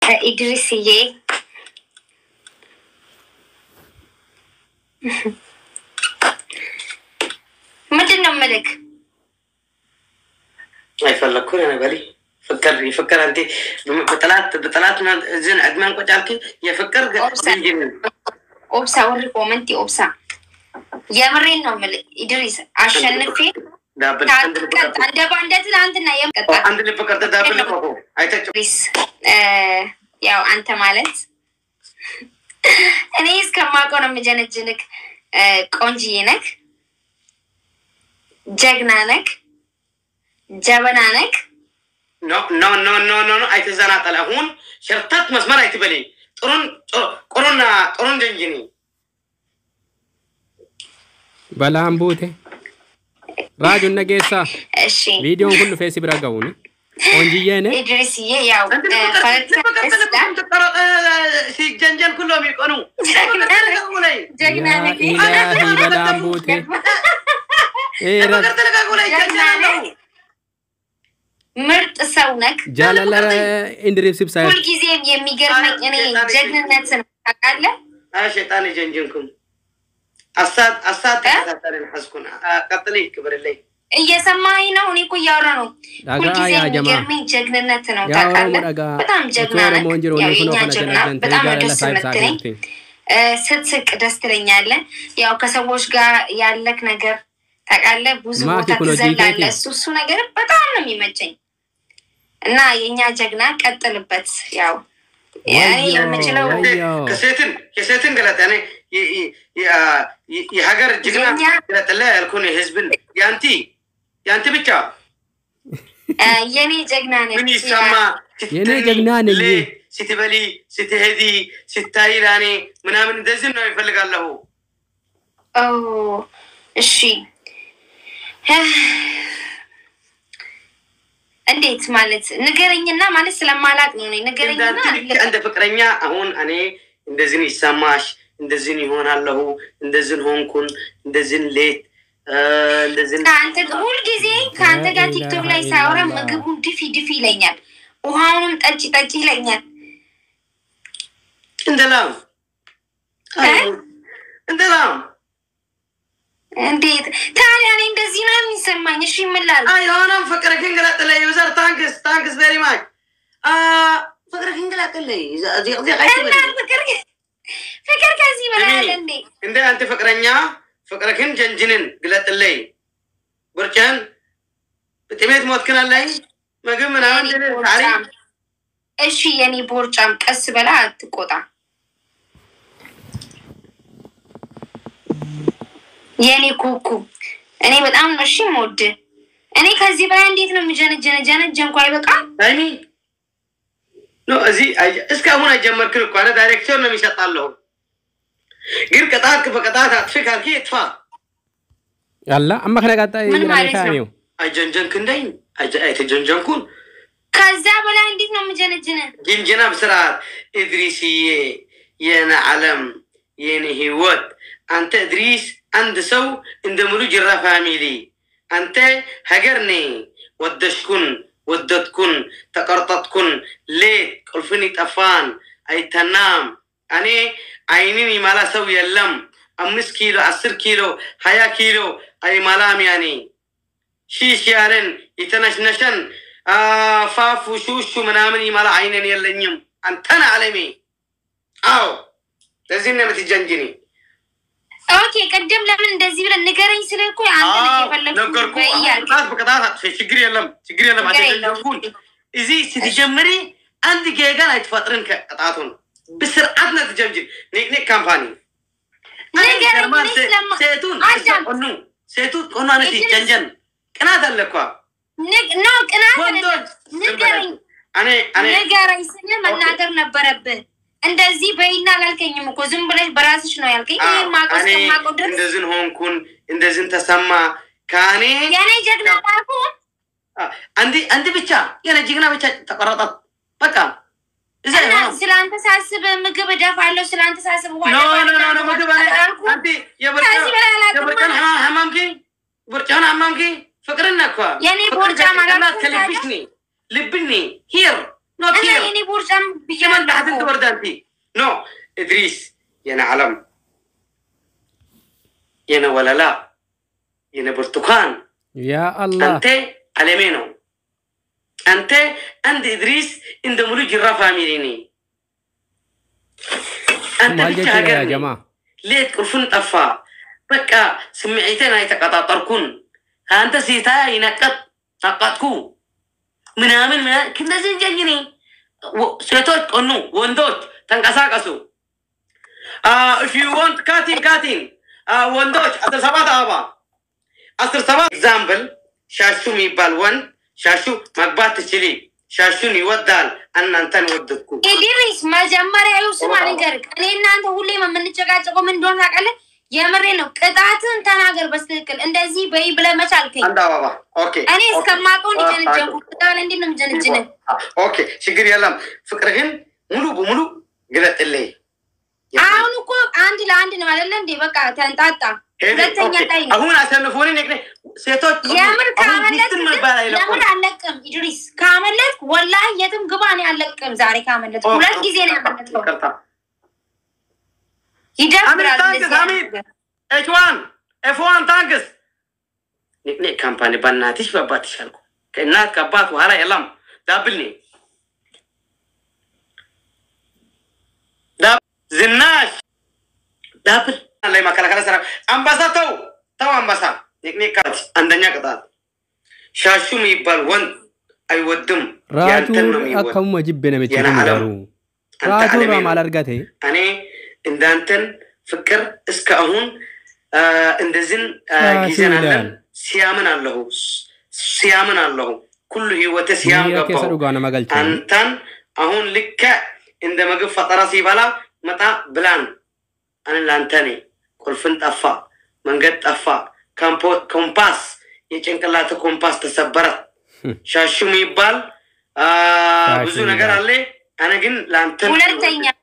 إدريسية مدن ملك يفلكون أنا بالي يفكر أنت بطلات ما زين أدمان قجالك يفكر أوبسا وريك ومنتي أوبسا يا مرين ملك إدريس عشان في عند اللي فكرت دابل لكو إدريس ياو أنت مالت أنا إسكما كنا مجنك كونجينك جغنانك جبنانك نو أيتزانا تلاهون شرطات مسمار أيتبلي قرون جنجني بلا أمبوته راجو النجسة فيديو كله في سبرا قوني ونجينا إدريسية ياو في جنجن كلهم يكونوا جغنانك إلهي بلا أمبوته مرت سونك جالا إندريب سبساير كل جزء يميجرمك يعني جغنانات سنقاله شيطان جنجنكم أسات ترين حسكون قتلي كبر الليل يسمعينا ونيكو يارانو كل جزء يميجرمك جغنانات سنقاله بدام جغنانك يا جغنا بدام دس متني ስትስቅ ደስ ትለኛለህ ያው ከሰዎች ጋር ያለክ ነገር ታቃለ ብዙ ቦታ ትዘላለህ እሱ ነገር በጣም ነው የሚመቸኝ እና የኛ ጀግና ቀጥልበት ያው ያኔ የምችለው ከሴትን ገለጥ ያኔ የሀገር ጀግና ገለጥለ ያልኩን ህዝብን ያንቲ ብቻ የኔ ጀግና ነኝ ምን ይሰማ የኔ ጀግና ነኝ ስትበሊ ስትሄዲ ስታይራኔ ምናምን እንደዚህ ነው ይፈልጋለሁ እሺ እንዴት ማለት ንገረኝና ማለት ስለማላቅ ነው ንገረኝና እንደ ፍቅረኛ አሁን እኔ እንደዚህ ይሰማሽ እንደዚህ ይሆናለሁ እንደዚህ ሆንኩን እንደዚህ ሌት እንደዚህ አንተ ሁሉ ጊዜ ካንተ ጋር ቲክቶክ ላይ ሳወራ ምግቡን ድፊ ይለኛል ውሃውንም ጠጪ ይለኛል እንደላም እንዴት ታዲያ እኔ እንደዚህ ነው የሚሰማኝ እሺ ይምላል አይሆንም ፍቅርህን ገለጥልኝ ዩዘር ታንክስ ቬሪ ማች ፍቅርህን ገለጥልኝ እዚህ ፍቅር ከዚህ በላይ እንደ አንተ ፍቅረኛ ፍቅርህን ጀንጅንን ገለጥልኝ ወርጨን በጥሜት ሞትከናለኝ ምግብ ምናምን ታሪ እሺ የኔ ቦርጫም ቀስ በላ አትቆጣ የኔ ኩኩ እኔ በጣም ነው እሺ ሞድ እኔ ከዚህ በላይ እንዴት ነው ጀነጀንኩ አይበቃም አይኒ ኖ እዚህ እስካሁን አይጀመርክን እኮ አለ ዳይሬክተር ነው የሚሰጣለው ግን ከታክ በከታት አትፍካልኪ ይጥፋ ያላ አማ ከነጋጣ ይላልካኒው አጀንጀንክ እንደኝ አይተጀንጀንኩን ከዛ በላይ እንዴት ነው የምጀነጀነ ጅንጀና በስርዓት ኢድሪስዬ የነ ዓለም የነ ህይወት አንተ ኢድሪስ عند سو عند ملو جرا فاميلي أنت هجرني ودشكن ودتكن تقرطتكن ليه قلفني تفان أي تنام أنا عيني مالا سو يلم 5 كيلو 10 كيلو 20 كيلو أي مالام يعني شيش يارن يتنشنشن فافو شوشو منامني مالا عينين يلنيم أنتنا علمي أو لازم نمتجنجني اوكي قدم لمن እንደዚህ ብለን ንገረኝ ስለኩ አንተ ነው የፈለኩት በይያል በቀጣታ ችግር የለም አደረኩን እዚህ ስትጀምሪ አንድ ገጋን አይተፈጥረን ከቀጣቱን በስርዓት ነው ተጀምጂ ኔክ ካምፓኒ ንገረኝ ሴቱን ሴቱ ቆናነቲ ጀንጀን ቅናት አለኳ ነው ቅናት ንገረኝ እኔ ንገረኝ ስለ መናገር ነበረብህ እንደዚህ በይና አላልከኝም እኮ ዝም ብለሽ በራስሽ ነው ያልከኝ ማቆስ ድረስ እንደዚህ ሆንኩን እንደዚህ ተሰማ ካኔ የኔ ጀግና ማርኩ አንዲ ብቻ የኔ ጀግና ብቻ ተቆረጠ በቃ እዛ ነው ስላንተ ሳስብ ምግብ እደፋለሁ ስላንተ ሳስብ ኖ ምግብ አንዲ የበርቀን ሐማምኪ ፍቅርና እኮ የኔ ቦርጫ ማለት ከልብሽኒ ልብኒ ሂር not here. أنا إني برجم كمان تحت أنت وردانتي. No, إدريس يا نعلم يا ولا لا يا برتقان. يا الله. أنت على مينو. أنت عند إدريس إن دمرو جرافة ميريني. أنت بتشاهد يا جماعة. ليه كرفون طفا بقى سمعتين هاي تقطعتركون أنت سيتا ينقط نقطكو من كنا زنجيني سيتوت أنو وندوت تنقساقسو if you want cutting وندوت أصل سبات أبا أصل سبات example شاشو ميبال ون شاشو مقبات تشلي شاشو نيودال أن أنت نودكو إدريس ما جمّر يا يوسف ما نجارك أنا أنت هو اللي ما من الجاكات من دون هكذا يا مرينو كتاتن تناجر بس تكل إندزي بي بلا ما شالكين أنت بابا أوكي أنا إسكما كوني جن جنبو كتال عندي نمجن جنة أوكي شكرا يلا فكرهن ملو بملو قلت اللي أنا كو عندي نمالن دي بقى تنتاتا أهون أسلفوني نكني سيتوت يا مر كاملت يا مر علقم إدريس كاملت والله يتم قباني علقم زاري كاملت ولاد جزينة عملت يدبر تانكس حميد F1 تانكس نكني كامباني بناتيش باباتيش هلكو كأنات كبات وهلا يلام دابلني داب زناش دابل الله ما كلا سرا أمباسا تو أمباسا نكني كات عندنا كتات شاشو ميبال ون أي ودم راتو أكم مجيب بنا متجمعرو راتو رام على رجته أنا إندانتن فكر إسكاهون إندزين جيزان سيامن الله كل هو تسيام قبض أنتن أهون لك عندما قف فترة سيبالا متى بلان أنا لانتني كل فنت أفا من قد أفا كومباس يجنك كومباس تسبرت شاشو ميبال بزو نقر علي أنا جن لانتن ولتنيا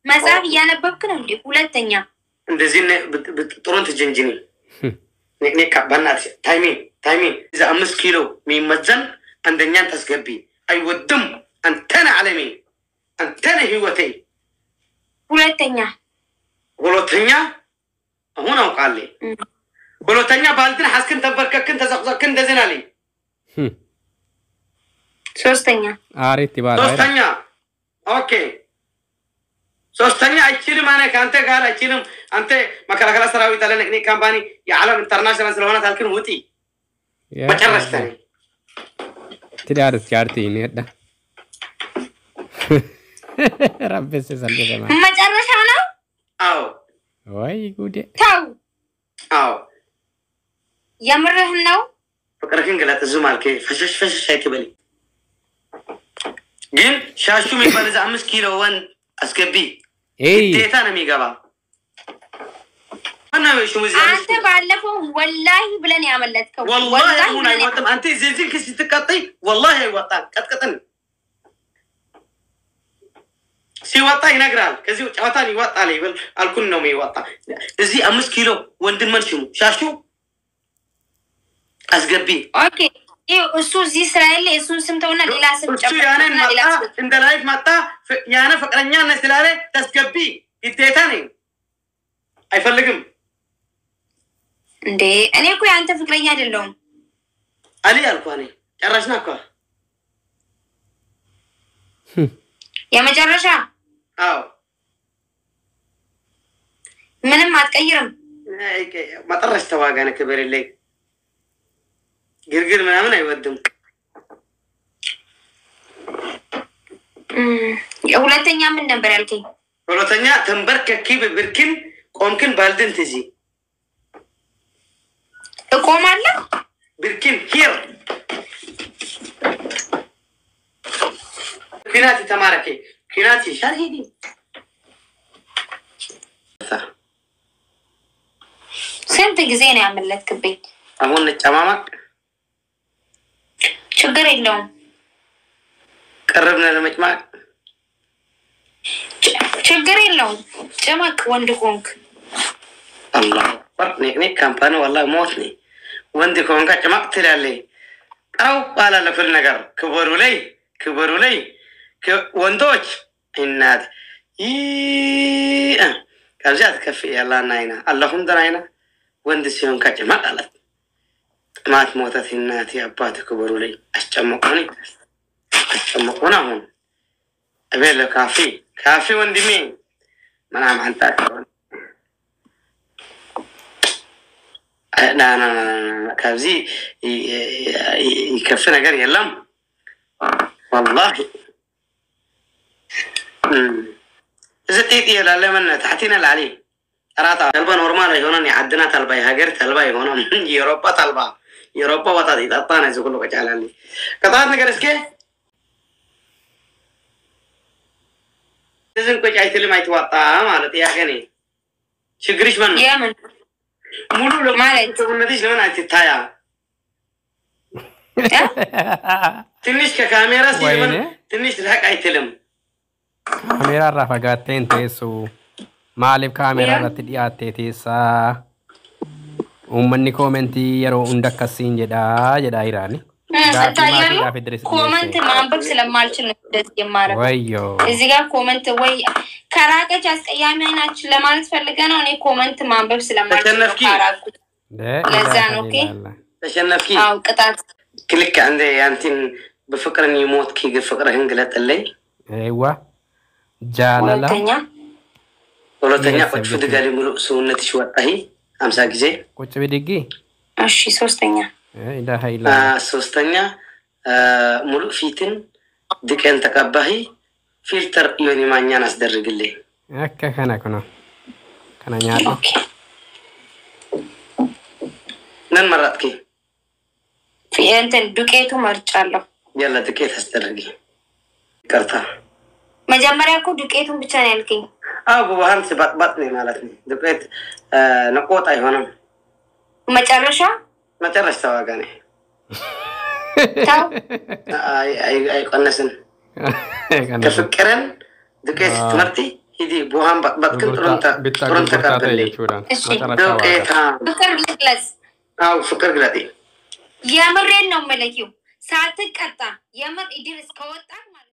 مساف ينببكنا ندي ولتنيا እንደዚህ በጥሩን ተጀንጅኒ ነክ በእናት ታይሚን إذا 5 ኪሎ ሚመዘን አንደኛን ተስገቢ አይወድም አንተና ዓለሚ አንተና ህይወቴ ሁለተኛ አሁን አውቃለሁ ሁለተኛ ባልድን ሐስክን ተበርከክን ተዘቅዘቅን እንደዚህ አለኝ ሶስተኛ አሪፍ ይባላል ሶስተኛ ኦኬ ሶስተኛ አይችልም ማነ ካንተ ጋር አይችልም አንተ መከላከላ ሰራዊት አለ ነክ ካምፓኒ የዓለም ኢንተርናሽናል ስለሆነ ታልክን ውጪ መጨረሻ ትዳር ስካርቲ ነዳ ረብስ ሰለደማ መጨረሻ ነው አዎ ወይ ጉዴ ታው አዎ የምርህ ነው ፍቅርህን ገለጥ ዝማልከ ፈሽሽ አይከበል ግን ሻሹ የሚባል 5 ኪሎ ወን አስገቢ ዴታ ነው የሚገባ أنا وش مزيان أنت بعلفه والله بلن يعملتك والله هنا يوطن أنت زين كسي تقطي والله يوطن قطقطن سي وطا ينقرال كزي وطاني يوطا لي بل الكل نوم يوطا زي 5 كيلو وندن منشمو شاشو أسقبي أوكي إيه أسو زي إسرائيل أسو سمتونا إلى سم أسو يعني مطا إن دلايف مطا يعني فقرنيا نسلالي تسقبي يتيتاني አይፈልግም እንዴ እኔ እኮ ያንተ ፍቅረኛ አይደለም አሊ አልኳኔ ጨረስና እኮ የመጨረሻ አዎ ምንም አትቀይርም መጨረሻ ተዋጋነ ከበረለይ ግርግር ምናምን አይወድም ሁለተኛ ምን ነበር ያልከኝ ሁለተኛ ተንበርከኪ በብርኪን ቆምክን ባልድን ትዚ እቆማለሁ ብርኪን ሂር ኪናቲ ተማረከ ኪናቲ ሻርሂዲ ስንት ጊዜ ነው ያመለጥክብኝ አሁን ነጫማማቅ ችግር የለውም ቀረብና ለመጭማቅ ችግር የለውም ጭማቅ ወንድ ኮንክ الله فرني كامباني والله موتني وندي كونكا جماعة تلالي أو على لكل نجار كبروا لي ወንዶች እናት ከብዛት ከፍ ያላና አይና አላሁም ደራይና ወንድ ሲሆን ከጭማት አላት ጥማት ሞተት እናት ያባት ክብሩ ላይ አስጨመቁኝ አሁን أبي كافي وندمي ما نعم عن تاك لا كافزي يكفينا قري اللم والله إذا تيتي لا لمن تحتينا العلي أراتا طلبا نورمال يهونني عدنا طلبا هاجر طلبا يهونن يوروبا طلبا يوروبا وطادي تطانا زغلو كجالالي كذا نقرس كه إذن كوش عايز تلي ما يتوقع مالت يا أخي شجريش من يا من مولو لو مالت تقول نديش لمن عايز تتايا تنيش ككاميرا سيمن تنيش الحق عايز تلم كاميرا رافقاتين تيسو مالب كاميرا رتديات تيسا ومني كومنتي يرو عندك كسين جدا إيراني ኮመንት ማንበብ ስለማልችል ነው ደስ የማረው ወዮ እዚህ ጋር ኮመንት ወይ ካራቀች አስቀያሚ አይናችሁ ለማለት ፈልገ ነው እኔ ኮመንት ማንበብ ስለማልችል ነው ካራቁት ለዛ ነው ኦኬ ተሸነፍኪ አው ቅጣት ክሊክ አንዴ ያንቲን በፍቅርን ይሞት ኪ ፍቅርህን ግለጥልኝ አይዋ ጃላላ ሁለተኛ ቁጭ ድጋሊ ሙሉ ሰውነትሽ ወጣይ 50 ጊዜ ቁጭ ብድጊ እሺ ሶስተኛ ሶስተኛ ሙሉ ፊትን ድቀን ተቀባይ ፊልተር ይሆን ማኛን አስደርግልኝ ከነከነ ከነኛ ኦኬ ነን መረጥኪ እንትን ዱቄቱ መርጫለሁ ያለ ዱቄት አስደርጊ ቀርታ መጀመሪያ እኮ ዱቄቱን ብቻ ነው ያልከኝ አው በባህል ሲባጥባጥ ነው ማለት ነው ዱቄት ነቆጣ አይሆንም መጨረሻ ተዋጋኔ ታው አይ ቀነስን ከፍቅረን ዱቄት ትመርቲ ሂዲ ቦሃን በጥቅም ጥሩን ተቀበለኝ እሺ ዱቄታ ፍቅር ግለጽ አው ፍቅር ግለጤ የምሬን ነው መለኪው ሳትቀጣ የምር ኢድሪስ ከወጣ